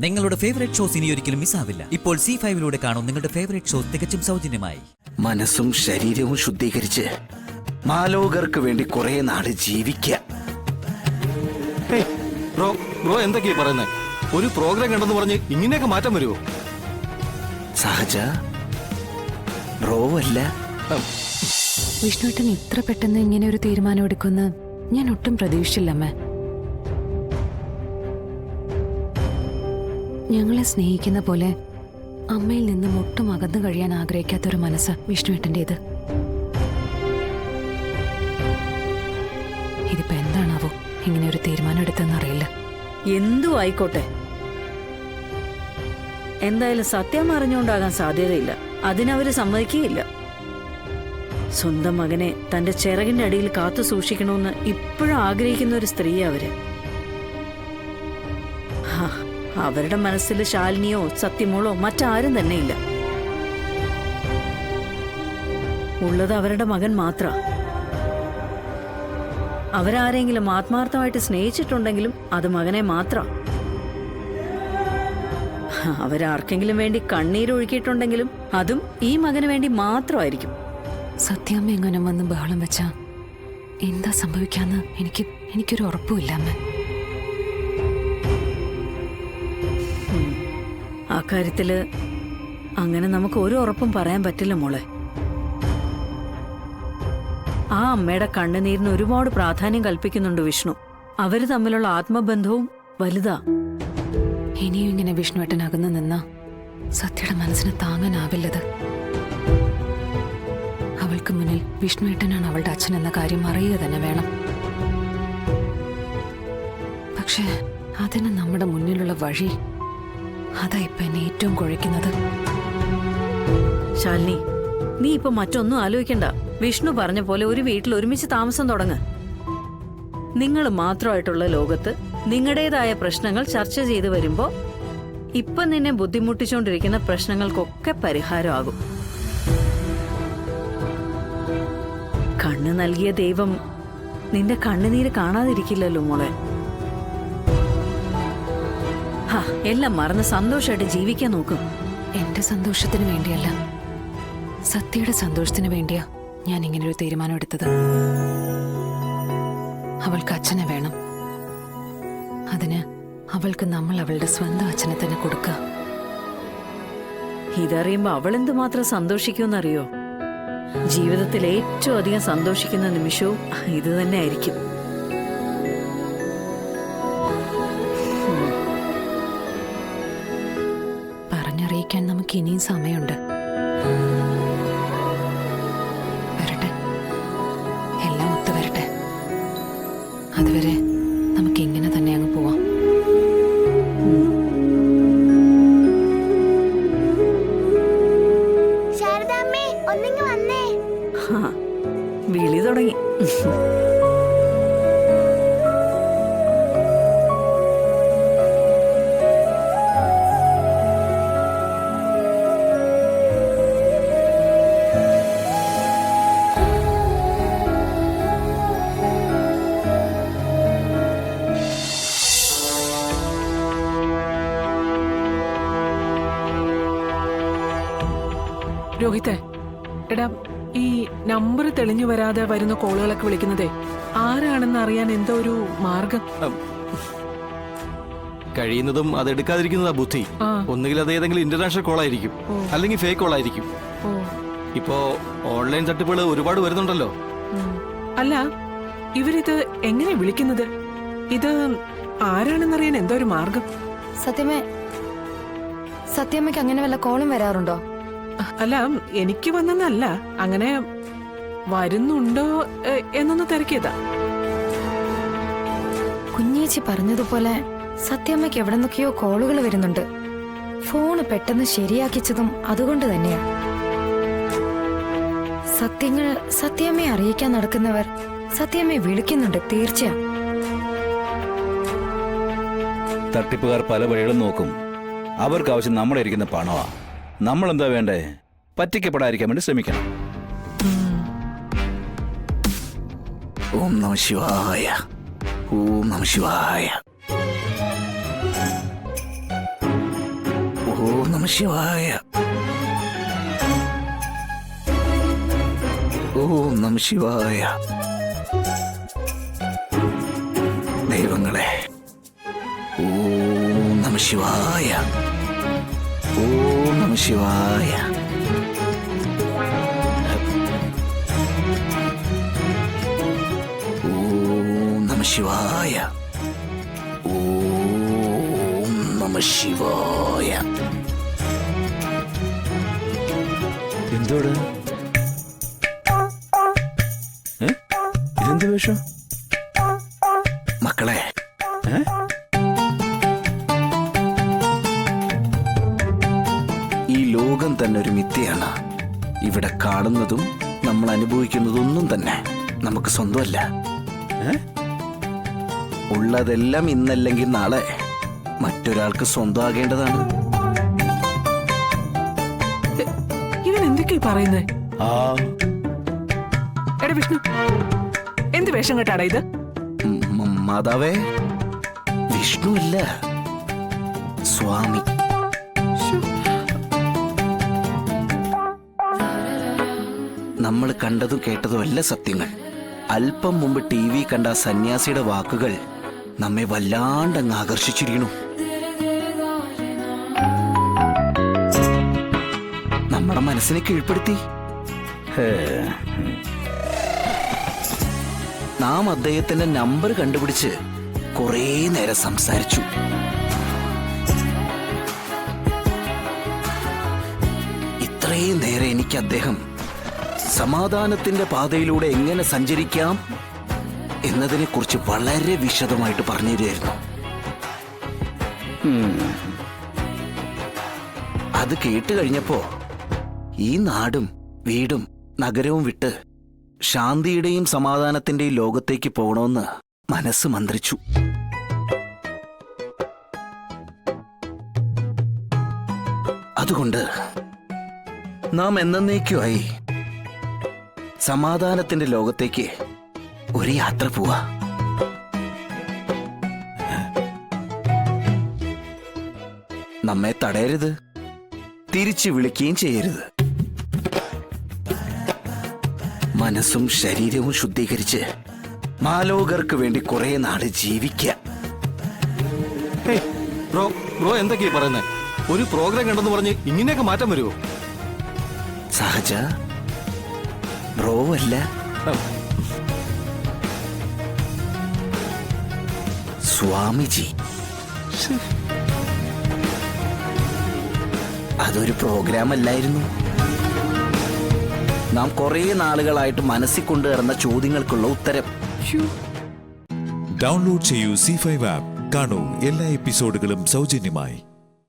നിങ്ങളുടെ favourite shows ഇനി ഒരിക്കലും മിസ്സാവില്ല. ഇപ്പോൾ C5 കാണും നിങ്ങളുടെ ഫേവറേറ്റ് ഷോസ് തികച്ചും സൗജന്യമായി. മനസ്സും ശരീരവും ശുദ്ധീകരിച്ച് മാലോകർക്ക് വേണ്ടി കുറെ നാട് ജീവിക്കുക. ബ്രോ എന്തൊക്കെയാ പറയുന്നത്? ഒരു പ്രോഗ്രാം കണ്ടെന്ന് പറഞ്ഞ് ഇങ്ങനെയൊക്കെ മാറ്റം വരുമോ? സഹജ ബ്രോ അല്ല. വിഷ്ണുവേട്ടൻ ഇത്ര പെട്ടെന്ന് ഇങ്ങനെ ഒരു തീരുമാനം എടുക്കുമെന്ന് ഞാൻ ഒട്ടും പ്രതീക്ഷിച്ചില്ലമ്മേ. ഞങ്ങളെ സ്നേഹിക്കുന്ന പോലെ അമ്മയിൽ നിന്നും ഒട്ടും അകന്നു കഴിയാൻ ആഗ്രഹിക്കാത്തൊരു മനസ്സ് വിഷ്ണുവേട്ടൻ്റെത്. ഇതിപ്പോ എന്താണാവോ ഇങ്ങനെ ഒരു തീരുമാനം എടുത്തെന്നറിയില്ല. എന്തു ആയിക്കോട്ടെ, എന്തായാലും സത്യം അറിഞ്ഞുകൊണ്ടാകാൻ സാധ്യതയില്ല. അതിനവര് സമ്മതിക്കുകയില്ല. സ്വന്തം മകനെ തന്റെ ചിറകിന്റെ അടിയിൽ കാത്തു സൂക്ഷിക്കണമെന്ന് ഇപ്പോഴും ആഗ്രഹിക്കുന്ന ഒരു സ്ത്രീ അവര്. അവരുടെ മനസ്സിൽ ശാലിനിയോ സത്യമോളോ മറ്റാരും തന്നെയില്ല. ഉള്ളത് അവരുടെ മകൻ മാത്ര. അവരാരെങ്കിലും ആത്മാർത്ഥമായിട്ട് സ്നേഹിച്ചിട്ടുണ്ടെങ്കിലും അത് മകനെ മാത്രം. അവരാർക്കെങ്കിലും വേണ്ടി കണ്ണീരൊഴുക്കിയിട്ടുണ്ടെങ്കിലും അതും ഈ മകന് വേണ്ടി മാത്രമായിരിക്കും. സത്യാമ്മ എങ്ങനെ വന്ന് ബഹളം വെച്ചാ എന്താ സംഭവിക്കാന്ന് എനിക്കൊരു ഉറപ്പുമില്ല അമ്മ. ആ കാര്യത്തില് അങ്ങനെ നമുക്ക് ഒരു ഉറപ്പും പറയാൻ പറ്റില്ല മോളെ. ആ അമ്മയുടെ കണ്ണുനീരിന് ഒരുപാട് പ്രാധാന്യം കൽപ്പിക്കുന്നുണ്ട് വിഷ്ണു. അവര് തമ്മിലുള്ള ആത്മബന്ധവും വലുതാ. ഇനിയും ഇങ്ങനെ വിഷ്ണുവേട്ടൻ അകന്നു നിന്നാ സത്യയുടെ മനസ്സിന് താങ്ങാനാവില്ലത്. അവൾക്ക് മുന്നിൽ വിഷ്ണുവേട്ടനാണ് അവളുടെ അച്ഛൻ എന്ന കാര്യം അറിയുക തന്നെ വേണം. പക്ഷെ അതിന് നമ്മുടെ മുന്നിലുള്ള വഴി അതാ ഇപ്പൊ എന്നെ ഏറ്റവും കുഴയ്ക്കുന്നത്. ശാലിനി, നീ ഇപ്പൊ മറ്റൊന്നും ആലോചിക്കണ്ട. വിഷ്ണു പറഞ്ഞ പോലെ ഒരു വീട്ടിൽ ഒരുമിച്ച് താമസം തുടങ്ങ്. നിങ്ങൾ മാത്രമായിട്ടുള്ള ലോകത്ത് നിങ്ങളുടേതായ പ്രശ്നങ്ങൾ ചർച്ച ചെയ്തു വരുമ്പോ ഇപ്പൊ നിന്നെ ബുദ്ധിമുട്ടിച്ചുകൊണ്ടിരിക്കുന്ന പ്രശ്നങ്ങൾക്കൊക്കെ പരിഹാരമാകും. കണ്ണ് നൽകിയ ദൈവം നിന്റെ കണ്ണുനീര് കാണാതിരിക്കില്ലല്ലോ മോളെ. എല്ലാം മറന്ന് സന്തോഷമായിട്ട് ജീവിക്കാൻ നോക്കും. എന്റെ സന്തോഷത്തിന് വേണ്ടിയല്ല, സത്യയുടെ സന്തോഷത്തിന് വേണ്ടിയാ ഞാൻ ഇങ്ങനൊരു തീരുമാനം എടുത്തത്. അവൾക്ക് അച്ഛനെ വേണം. അതിന് അവൾക്ക് നമ്മൾ അവളുടെ സ്വന്തം അച്ഛനെ തന്നെ കൊടുക്കുക. ഇതറിയുമ്പോ അവൾ എന്തുമാത്രം സന്തോഷിക്കുമെന്നറിയോ? ജീവിതത്തിൽ ഏറ്റവും അധികം സന്തോഷിക്കുന്ന നിമിഷവും ഇത് തന്നെ ആയിരിക്കും. പറഞ്ഞറിയിക്കാൻ നമുക്ക് ഇനിയും സമയമുണ്ട്. വരട്ടെ, എല്ലാം ഒത്തു വരട്ടെ. അതുവരെ നമുക്ക് ഇങ്ങനെ തന്നെ അങ്ങ് പോവാം. വിളി തുടങ്ങി. രോഹിത്തെ, എടാ, ഈ നമ്പർ തെളിഞ്ഞു വരാതെ വരുന്ന കോളുകളൊക്കെ വിളിക്കുന്നതേ ആരാണെന്ന് അറിയാൻ എന്തോ ഒരു മാർഗം? കഴിയുന്നതും അത് എടുക്കാതിരിക്കുന്നതാ ബുദ്ധി. ഒന്നുകിൽ അത് ഏതെങ്കിലും ഇന്റർനാഷണൽ കോളായിരിക്കും, അല്ലെങ്കിൽ ഫേക്ക് കോളായിരിക്കും. ഇപ്പോ ഓൺലൈൻ തട്ടിപ്പുകൾ ഒരുപാട് വരുന്നുണ്ടല്ലോ. അല്ല, ഇവരിത് എങ്ങനെ വിളിക്കുന്നത്? ഇത് ആരാണെന്നറിയാൻ എന്തോ ഒരു മാർഗം. സത്യമ്മയ്ക്ക് അങ്ങനെ വല്ല കോളും വരാറുണ്ടോ? അല്ല, എനിക്ക് വന്നെന്നല്ല, അങ്ങനെ വരുന്നുണ്ടോ എന്നൊന്ന് തിരക്കിയതാ. കുഞ്ഞേച്ചി പറഞ്ഞതുപോലെ സത്യമ്മയ്ക്ക് എവിടെ നിന്നൊക്കെയോ കോളുകൾ വരുന്നുണ്ട്. ഫോണ് പെട്ടെന്ന് ശരിയാക്കിച്ചതും അതുകൊണ്ട് തന്നെയാ. സത്യങ്ങൾ സത്യമ്മയെ അറിയിക്കാൻ നടക്കുന്നവർ സത്യമ്മയെ വിളിക്കുന്നുണ്ട്, തീർച്ചയാ. തട്ടിപ്പുകാർ പല വഴികളും നോക്കും. അവർക്ക് ആവശ്യം നമ്മുടെ ഇരിക്കുന്ന പണമാ. നമ്മളെന്താ വേണ്ടേ? പറ്റിക്കപ്പെടാതിരിക്കാൻ വേണ്ടി ശ്രമിക്കണം. ഓം നമഃ ശിവായ. ഓം നമഃ ശിവായ. ഓം നമ ശിവായ. ഓം നമ ശിവായ. ദൈവങ്ങളെ, ഓം നമ ശിവായ. ഓം നമ ശിവായ. ഓം നമ ശിവായ. ഓം നമ ശിവായ. എന്തോട് ഇതെന്ത് വേഷം? മക്കളെ, ഈ ലോകം തന്നെ ഒരു മിഥ്യയാണ്. ഇവിടെ കാണുന്നതും നമ്മൾ അനുഭവിക്കുന്നതൊന്നും തന്നെ നമുക്ക് സ്വന്തമല്ല. ഉള്ളതെല്ലാം ഇന്നല്ലെങ്കിൽ നാളെ മറ്റൊരാൾക്ക് സ്വന്തമാകേണ്ടതാണ്. ഇവൻ എന്തൊക്കെയാ പറയുന്നേ? ആ എടാ വിഷ്ണു, എന്ത് വേഷം കേട്ടാടാ ഇത്? മാതാവേ, വിഷ്ണു അല്ല, സ്വാമി. നമ്മൾ കണ്ടതും കേട്ടതും അല്ല സത്യങ്ങൾ. അല്പം മുമ്പ് TV കണ്ട ആ സന്യാസിയുടെ വാക്കുകൾ നമ്മെ വല്ലാണ്ടങ്ങ് ആകർഷിച്ചിരിക്കണു. നമ്മുടെ മനസ്സിനെ കീഴ്പ്പെടുത്തി. നാം അദ്ദേഹത്തിന്റെ നമ്പർ കണ്ടുപിടിച്ച് കുറേ നേരം സംസാരിച്ചു. ഇത്രയും നേരം എനിക്ക് അദ്ദേഹം സമാധാനത്തിന്റെ പാതയിലൂടെ എങ്ങനെ സഞ്ചരിക്കാം എന്നതിനെ കുറിച്ച് വളരെ വിശദമായിട്ട് പറഞ്ഞു തരുമായിരുന്നു. അത് കേട്ട് കഴിഞ്ഞപ്പോ ഈ നാടും വീടും നഗരവും വിട്ട് ശാന്തിയുടെയും സമാധാനത്തിന്റെയും ലോകത്തേക്ക് പോകണമെന്ന് മനസ്സ് മന്ത്രിച്ചു. അതുകൊണ്ട് നാം എന്നേക്കുമായി സമാധാനത്തിന്റെ ലോകത്തേക്ക് ഒരു യാത്ര പോവാ. നമ്മെ തടയരുത്, തിരിച്ചു വിളിക്കുകയും ചെയ്യരുത്. മനസ്സും ശരീരവും ശുദ്ധീകരിച്ച് മാലോകർക്ക് വേണ്ടി കുറെ നാള് ജീവിക്കാം. ബ്രോ എന്തൊക്കെയാ പറയുന്നേ? ഒരു പ്രോഗ്രാം കണ്ടെന്ന് പറഞ്ഞ് ഇങ്ങനെയൊക്കെ മാറ്റം വരുമോ? സഹജ, ബ്രോ അല്ല, സ്വാമിജി. അതൊരു പ്രോഗ്രാം അല്ലായിരുന്നു. നാം കുറെ നാളുകളായിട്ട് മനസ്സിൽ കൊണ്ടുവരുന്ന ചോദ്യങ്ങൾക്കുള്ള ഉത്തരം. ഡൗൺലോഡ് ചെയ്യൂ C5 ആപ്പ്. കാണൂ എല്ലാ എപ്പിസോഡുകളും സൗജന്യമായി.